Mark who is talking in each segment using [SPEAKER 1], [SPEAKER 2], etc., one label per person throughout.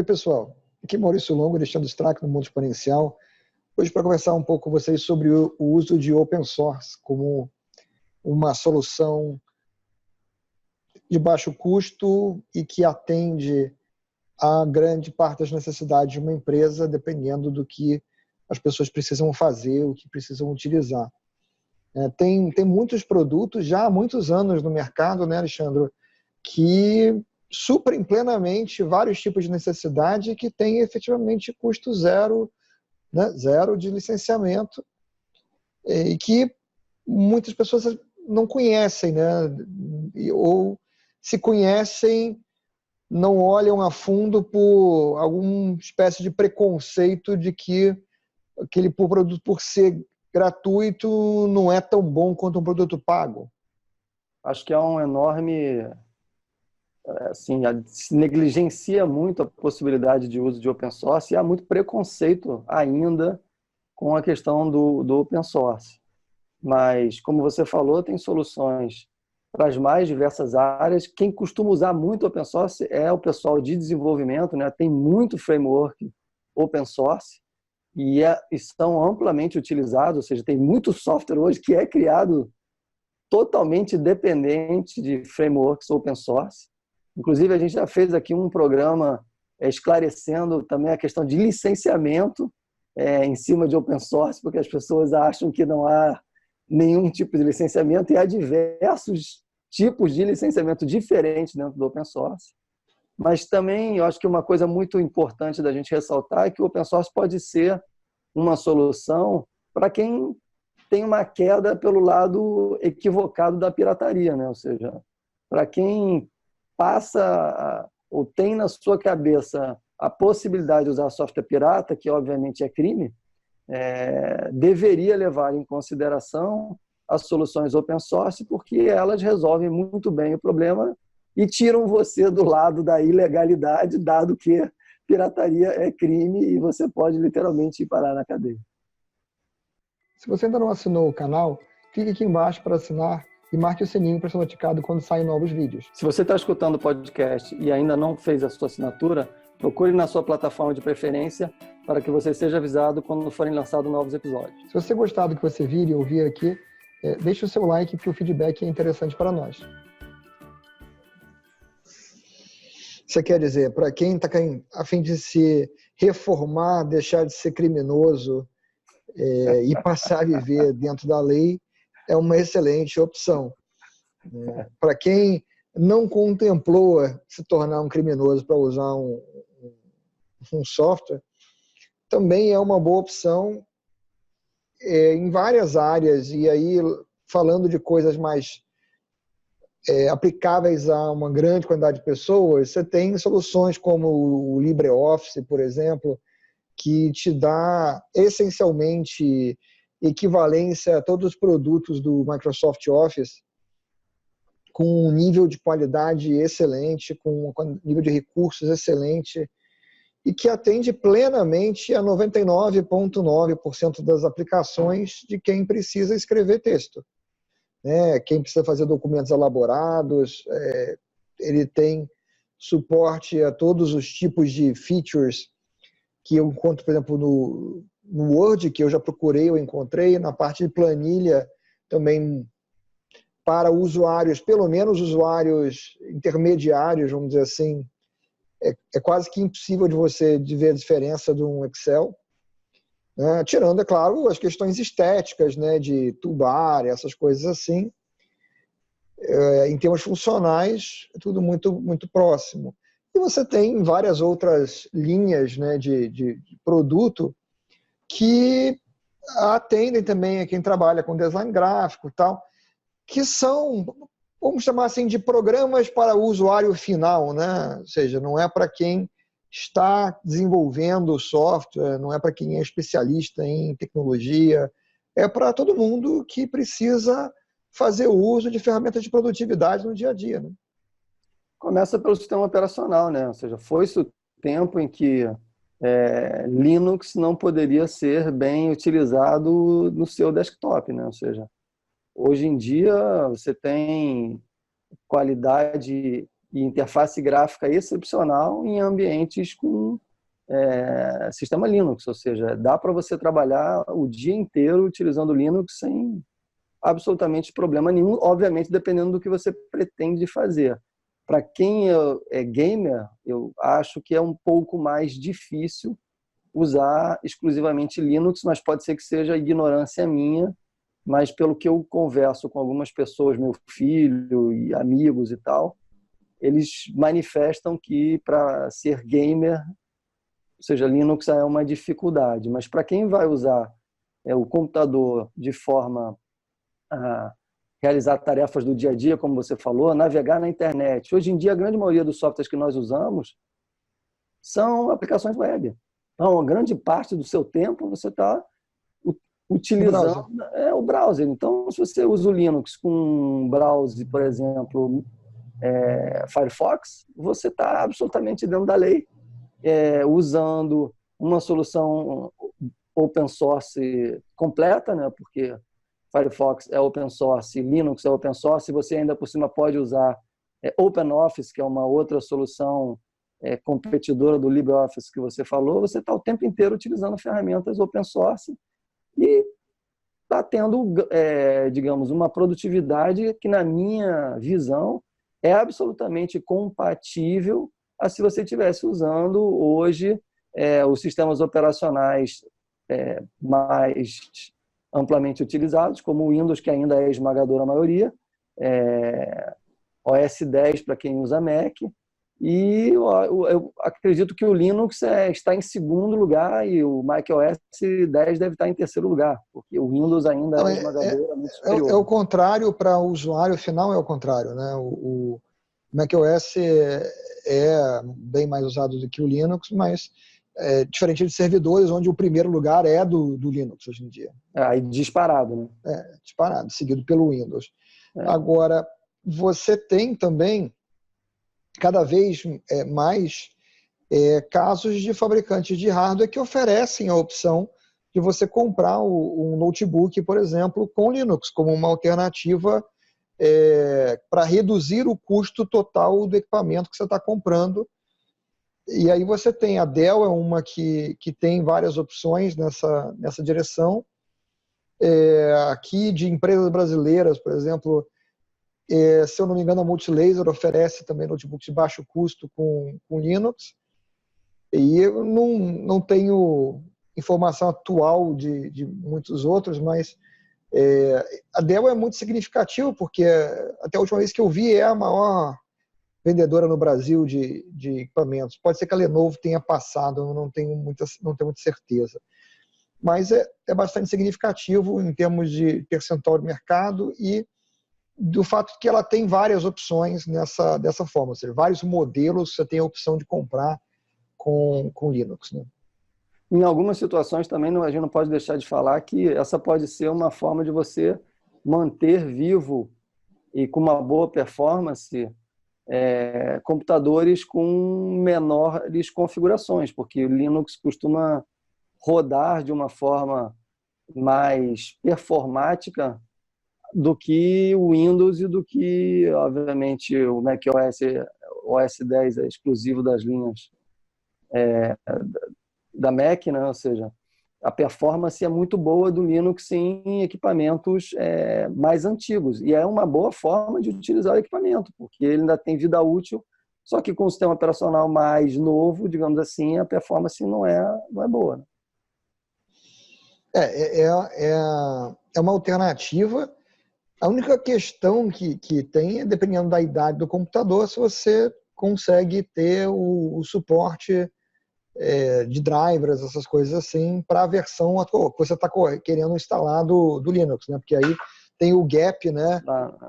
[SPEAKER 1] Oi, pessoal. Aqui é Maurício Longo, Alexandre Strack, no Mundo Exponencial. Hoje para conversar um pouco com vocês sobre o uso de Open Source como uma solução de baixo custo e que atende a grande parte das necessidades de uma empresa, dependendo do que as pessoas precisam fazer, o que precisam utilizar. Tem muitos produtos já há muitos anos no mercado, né, Alexandre, que suprem plenamente vários tipos de necessidade que têm efetivamente custo zero, né, zero de licenciamento, e que muitas pessoas não conhecem, né, ou se conhecem, não olham a fundo por alguma espécie de preconceito de que aquele produto, por ser gratuito, não é tão bom quanto um produto pago.
[SPEAKER 2] Acho que há um enorme... Assim, se negligencia muito a possibilidade de uso de open source e há muito preconceito ainda com a questão do open source. Mas, como você falou, tem soluções para as mais diversas áreas. Quem costuma usar muito open source é o pessoal de desenvolvimento, né? Tem muito framework open source e são amplamente utilizados, ou seja, tem muito software hoje que é criado totalmente dependente de frameworks open source. Inclusive, a gente já fez aqui um programa esclarecendo também a questão de licenciamento em cima de open source, porque as pessoas acham que não há nenhum tipo de licenciamento e há diversos tipos de licenciamento diferentes dentro do open source. Mas também eu acho que uma coisa muito importante da gente ressaltar é que o open source pode ser uma solução para quem tem uma queda pelo lado equivocado da pirataria, né? Ou seja, para quem passa ou tem na sua cabeça a possibilidade de usar software pirata, que obviamente é crime, deveria levar em consideração as soluções open source, porque elas resolvem muito bem o problema e tiram você do lado da ilegalidade, dado que pirataria é crime e você pode literalmente ir parar na cadeia.
[SPEAKER 1] Se você ainda não assinou o canal, clique aqui embaixo para assinar e marque o sininho para ser notificado quando saem novos vídeos.
[SPEAKER 2] Se você está escutando o podcast e ainda não fez a sua assinatura, procure na sua plataforma de preferência para que você seja avisado quando forem lançados novos episódios.
[SPEAKER 1] Se você gostar do que você vir e ouvir aqui, deixe o seu like, que o feedback é interessante para nós. Você quer dizer, para quem está a fim de se reformar, deixar de ser criminoso e passar a viver dentro da lei, é uma excelente opção. Para quem não contemplou se tornar um criminoso para usar um software, também é uma boa opção em várias áreas. E aí, falando de coisas mais aplicáveis a uma grande quantidade de pessoas, você tem soluções como o LibreOffice, por exemplo, que te dá essencialmente equivalência a todos os produtos do Microsoft Office, com um nível de qualidade excelente, com um nível de recursos excelente, e que atende plenamente a 99,9% das aplicações de quem precisa escrever texto. Quem precisa fazer documentos elaborados, ele tem suporte a todos os tipos de features que eu encontro, por exemplo, no Word, que eu já procurei, eu encontrei, na parte de planilha também, para usuários, pelo menos usuários intermediários, vamos dizer assim, é quase que impossível de você ver a diferença de um Excel, né? Tirando, é claro, as questões estéticas, né, de toolbar, essas coisas assim. Em termos funcionais, é tudo muito, muito próximo. E você tem várias outras linhas, né, de produto que atendem também a quem trabalha com design gráfico e tal, que são, vamos chamar assim, de programas para o usuário final, né? Ou seja, não é para quem está desenvolvendo software, não é para quem é especialista em tecnologia, é para todo mundo que precisa fazer uso de ferramentas de produtividade no dia a dia, né?
[SPEAKER 2] Começa pelo sistema operacional, né? Ou seja, foi-se o tempo em que Linux não poderia ser bem utilizado no seu desktop, né? Ou seja, hoje em dia você tem qualidade e interface gráfica excepcional em ambientes com sistema Linux, ou seja, dá para você trabalhar o dia inteiro utilizando Linux sem absolutamente problema nenhum, obviamente dependendo do que você pretende fazer. Para quem é gamer, eu acho que é um pouco mais difícil usar exclusivamente Linux, mas pode ser que seja ignorância minha, mas pelo que eu converso com algumas pessoas, meu filho e amigos e tal, eles manifestam que para ser gamer, ou seja, Linux é uma dificuldade, mas para quem vai usar o computador de forma a realizar tarefas do dia a dia, como você falou, navegar na internet. Hoje em dia, a grande maioria dos softwares que nós usamos são aplicações web. Então, a grande parte do seu tempo você está utilizando o browser. Então, se você usa o Linux com um browser, por exemplo, Firefox, você está absolutamente dentro da lei, usando uma solução open source completa, né? Porque Firefox é open source, Linux é open source, você ainda por cima pode usar OpenOffice, que é uma outra solução competidora do LibreOffice que você falou, você está o tempo inteiro utilizando ferramentas open source e está tendo, digamos, uma produtividade que, na minha visão, é absolutamente compatível a se você estivesse usando hoje os sistemas operacionais mais amplamente utilizados, como o Windows, que ainda é a esmagadora maioria, OS 10 para quem usa Mac, e eu acredito que o Linux está em segundo lugar e o macOS 10 deve estar em terceiro lugar, porque o Windows ainda é a esmagadora muito superior.
[SPEAKER 1] É o contrário, para o usuário final é o contrário, né? O macOS é bem mais usado do que o Linux, mas diferente de servidores, onde o primeiro lugar é do Linux hoje em dia.
[SPEAKER 2] Aí disparado, né?
[SPEAKER 1] Disparado, seguido pelo Windows. Agora, você tem também cada vez mais casos de fabricantes de hardware que oferecem a opção de você comprar um notebook, por exemplo, com Linux, como uma alternativa para reduzir o custo total do equipamento que você está comprando. E aí você tem a Dell, é uma que tem várias opções nessa direção. Aqui de empresas brasileiras, por exemplo, se eu não me engano, a Multilaser oferece também notebooks de baixo custo com Linux. E eu não tenho informação atual de muitos outros, mas a Dell é muito significativa, porque até a última vez que eu vi é a maior vendedora no Brasil de equipamentos. Pode ser que a Lenovo tenha passado, eu não tenho muita certeza. Mas é bastante significativo em termos de percentual de mercado e do fato que ela tem várias opções dessa forma, ou seja, vários modelos você tem a opção de comprar com Linux, né?
[SPEAKER 2] Em algumas situações também a gente não pode deixar de falar que essa pode ser uma forma de você manter vivo e com uma boa performance computadores com menores configurações, porque o Linux costuma rodar de uma forma mais performática do que o Windows e do que, obviamente, o macOS, o OS 10 é exclusivo das linhas da Mac, né? Ou seja, a performance é muito boa do Linux em equipamentos mais antigos. E é uma boa forma de utilizar o equipamento, porque ele ainda tem vida útil, só que com o sistema operacional mais novo, digamos assim, a performance não é boa. Né?
[SPEAKER 1] É uma alternativa. A única questão que tem é, dependendo da idade do computador, se você consegue ter o suporte de drivers, essas coisas assim, para a versão atual, que você está querendo instalar do Linux, né? Porque aí tem o gap, né,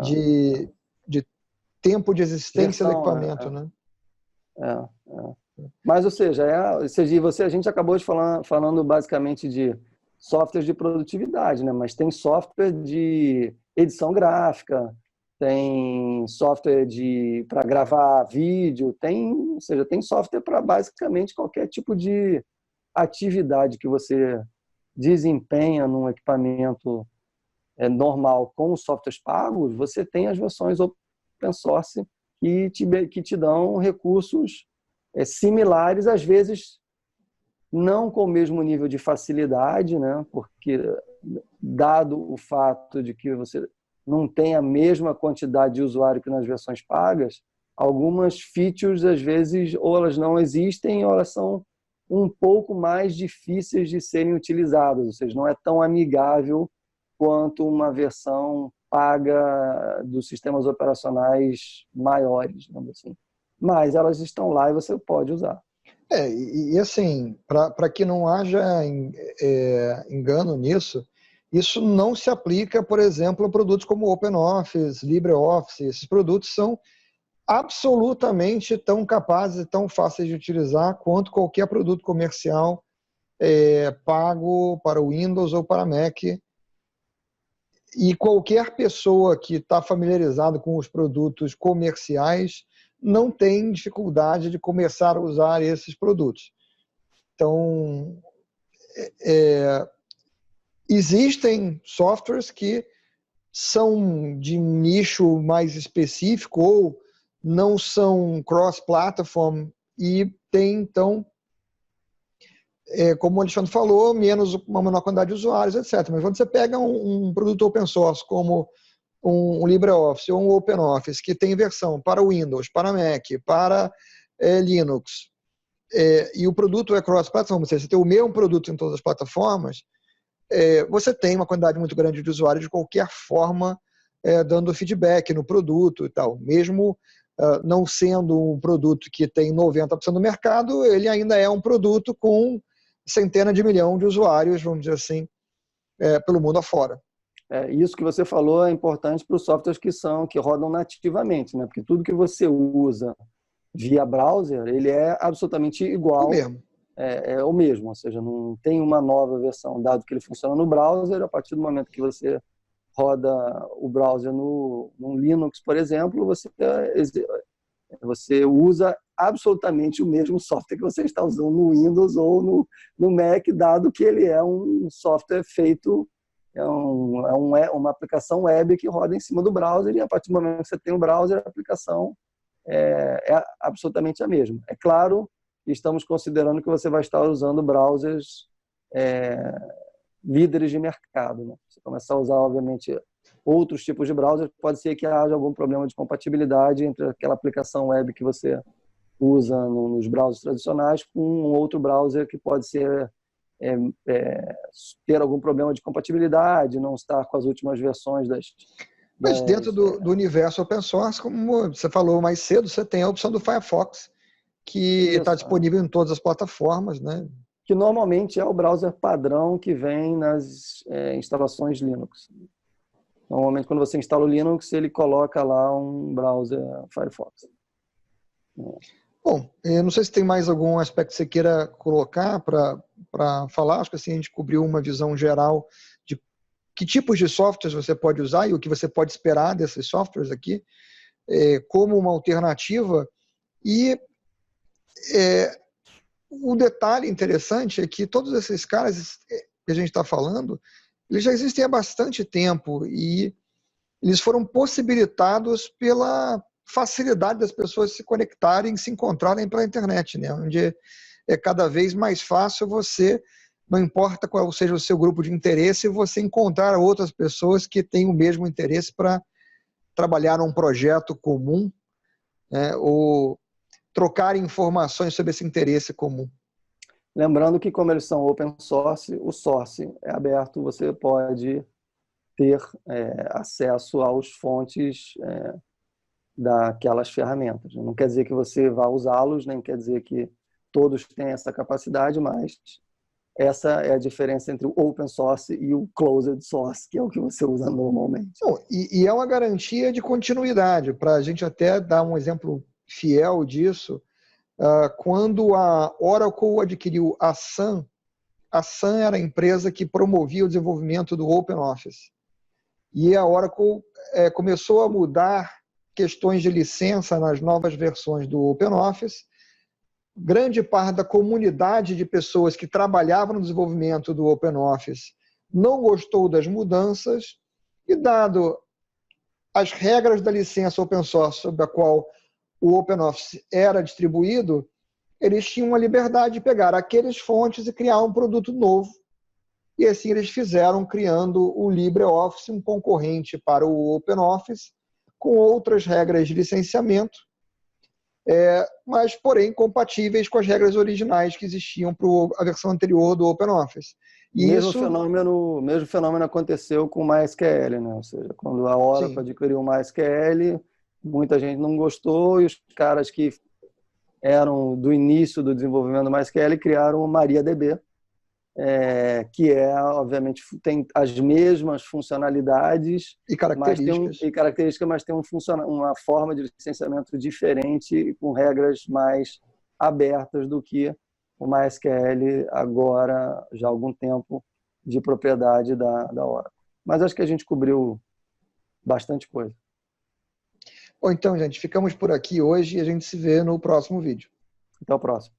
[SPEAKER 1] de tempo de existência do equipamento, né?
[SPEAKER 2] Mas, ou seja, a gente acabou de falando basicamente de softwares de produtividade, né? Mas tem software de edição gráfica, tem software para gravar vídeo, ou seja, tem software para basicamente qualquer tipo de atividade que você desempenha num equipamento normal com os softwares pagos, você tem as versões open source que te dão recursos similares, às vezes não com o mesmo nível de facilidade, né? Porque dado o fato de que você não tem a mesma quantidade de usuário que nas versões pagas, algumas features, às vezes, ou elas não existem, ou elas são um pouco mais difíceis de serem utilizadas, ou seja, não é tão amigável quanto uma versão paga dos sistemas operacionais maiores, digamos assim. Mas elas estão lá e você pode usar.
[SPEAKER 1] E assim, para que não haja engano nisso, isso não se aplica, por exemplo, a produtos como OpenOffice, LibreOffice. Esses produtos são absolutamente tão capazes e tão fáceis de utilizar quanto qualquer produto comercial pago para Windows ou para Mac. E qualquer pessoa que está familiarizada com os produtos comerciais não tem dificuldade de começar a usar esses produtos. Então, existem softwares que são de nicho mais específico ou não são cross-platform e tem, então, como o Alexandre falou, uma menor quantidade de usuários, etc. Mas quando você pega um produto open source como um LibreOffice ou um OpenOffice que tem versão para Windows, para Mac, para Linux, e o produto é cross-platform, ou seja, você tem o mesmo produto em todas as plataformas, você tem uma quantidade muito grande de usuários de qualquer forma dando feedback no produto e tal. Mesmo não sendo um produto que tem 90% do mercado, ele ainda é um produto com centenas de milhões de usuários, vamos dizer assim, pelo mundo afora.
[SPEAKER 2] Isso que você falou é importante para os softwares que rodam nativamente, né? Porque tudo que você usa via browser, ele é absolutamente igual.
[SPEAKER 1] O mesmo.
[SPEAKER 2] É o mesmo, ou seja, não tem uma nova versão, dado que ele funciona no browser. A partir do momento que você roda o browser no Linux, por exemplo, você usa absolutamente o mesmo software que você está usando no Windows ou no Mac, dado que ele é um software feito, uma aplicação web que roda em cima do browser, e a partir do momento que você tem um browser, a aplicação é absolutamente a mesma. É claro, estamos considerando que você vai estar usando browsers líderes de mercado, né? Se começar a usar, obviamente, outros tipos de browser, pode ser que haja algum problema de compatibilidade entre aquela aplicação web que você usa nos browsers tradicionais com um outro browser que pode ser ter algum problema de compatibilidade, não estar com as últimas versões
[SPEAKER 1] Mas dentro do universo open source, como você falou mais cedo, você tem a opção do Firefox, que está disponível em todas as plataformas, né?
[SPEAKER 2] Que normalmente é o browser padrão que vem nas instalações Linux. Normalmente, quando você instala o Linux, ele coloca lá um browser Firefox.
[SPEAKER 1] Bom, eu não sei se tem mais algum aspecto que você queira colocar para falar. Acho que assim a gente cobriu uma visão geral de que tipos de softwares você pode usar e o que você pode esperar desses softwares aqui como uma alternativa. E o detalhe interessante é que todos esses caras que a gente está falando, eles já existem há bastante tempo e eles foram possibilitados pela facilidade das pessoas se conectarem, se encontrarem pela internet, né? Onde é cada vez mais fácil você, não importa qual seja o seu grupo de interesse, você encontrar outras pessoas que têm o mesmo interesse para trabalhar num projeto comum, né? Ou trocar informações sobre esse interesse comum.
[SPEAKER 2] Lembrando que, como eles são open source, o source é aberto, você pode ter acesso às fontes daquelas ferramentas. Não quer dizer que você vá usá-los, nem quer dizer que todos têm essa capacidade, mas essa é a diferença entre o open source e o closed source, que é o que você usa normalmente.
[SPEAKER 1] E é uma garantia de continuidade. Para a gente até dar um exemplo fiel disso, quando a Oracle adquiriu a Sun era a empresa que promovia o desenvolvimento do OpenOffice. E a Oracle começou a mudar questões de licença nas novas versões do OpenOffice. Grande parte da comunidade de pessoas que trabalhavam no desenvolvimento do OpenOffice não gostou das mudanças e, dado as regras da licença open source sobre a qual o OpenOffice era distribuído, eles tinham a liberdade de pegar aqueles fontes e criar um produto novo. E assim eles fizeram, criando o LibreOffice, um concorrente para o OpenOffice, com outras regras de licenciamento, mas, porém, compatíveis com as regras originais que existiam para a versão anterior do OpenOffice. E
[SPEAKER 2] mesmo fenômeno aconteceu com o MySQL, né? Ou seja, quando a Oracle adquiriu o MySQL, muita gente não gostou e os caras que eram do início do desenvolvimento do MySQL criaram o MariaDB, que obviamente, tem as mesmas funcionalidades
[SPEAKER 1] e
[SPEAKER 2] características, mas tem uma forma de licenciamento diferente, com regras mais abertas do que o MySQL agora, já há algum tempo, de propriedade da Oracle. Mas acho que a gente cobriu bastante coisa.
[SPEAKER 1] Bom, então, gente, ficamos por aqui hoje e a gente se vê no próximo vídeo.
[SPEAKER 2] Até o próximo.